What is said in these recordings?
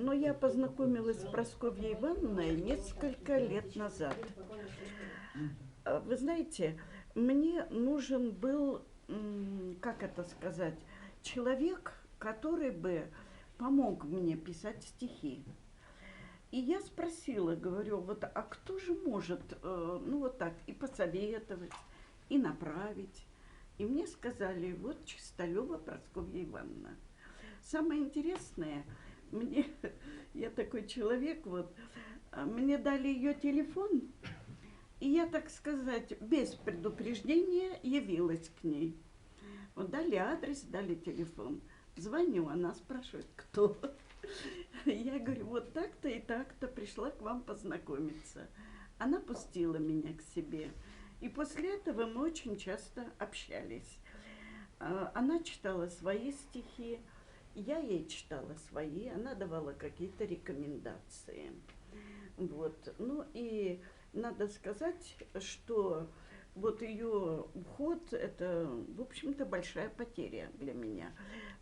Но я познакомилась с Прасковьей Ивановной несколько лет назад. Вы знаете, мне нужен был, как это сказать, человек, который бы помог мне писать стихи. И я спросила, говорю, вот, а кто же может, ну вот так, и посоветовать, и направить. И мне сказали, вот Чисталева Прасковья Ивановна. Самое интересное, мне, я такой человек, вот, мне дали ее телефон, и я, так сказать, без предупреждения явилась к ней. Вот дали адрес, дали телефон. Звоню, она спрашивает, кто? Я говорю, вот так-то и так-то пришла к вам познакомиться. Она пустила меня к себе. И после этого мы очень часто общались. Она читала свои стихи, я ей читала свои, она давала какие-то рекомендации. Вот. Ну и надо сказать, что вот ее уход – это, в общем-то, большая потеря для меня.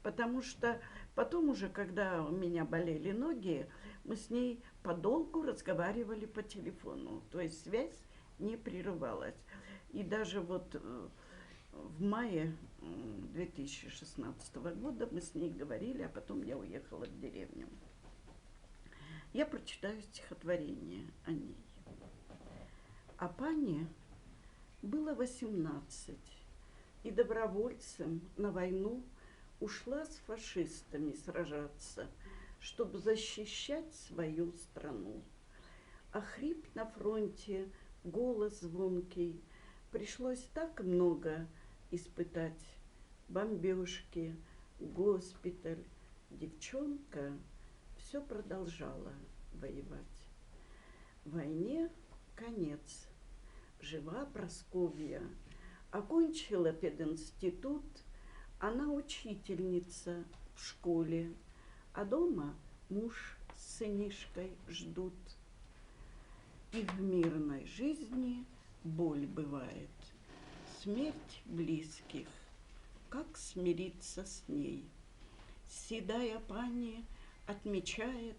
Потому что потом уже, когда у меня болели ноги, мы с ней подолгу разговаривали по телефону. То есть связь не прерывалась. И даже вот в мае 2016 года мы с ней говорили, а потом я уехала в деревню. Я прочитаю стихотворение о ней. А пане было 18, и добровольцем на войну ушла с фашистами сражаться, чтобы защищать свою страну. А хрип на фронте, голос звонкий, пришлось так много испытать. Бомбежки, госпиталь, девчонка все продолжала воевать. Войне конец. Жива Прасковья, окончила пединститут, она учительница в школе, а дома муж с сынишкой ждут. И в мирной жизни боль бывает, смерть близких, как смириться с ней? Седая пани отмечает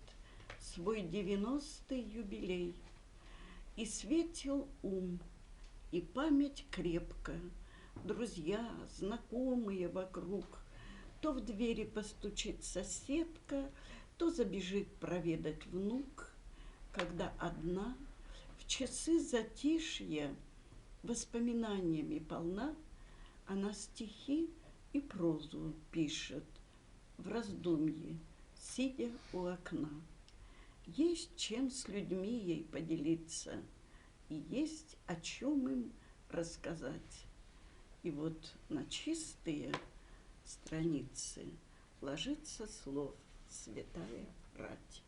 свой 90-й юбилей. И светил ум, и память крепко, друзья, знакомые вокруг. То в двери постучит соседка, то забежит проведать внук. Когда одна, в часы затишья, воспоминаниями полна, она стихи и прозу пишет в раздумье, сидя у окна. Есть чем с людьми ей поделиться, и есть о чем им рассказать. И вот на чистые страницы ложится слов святая рать.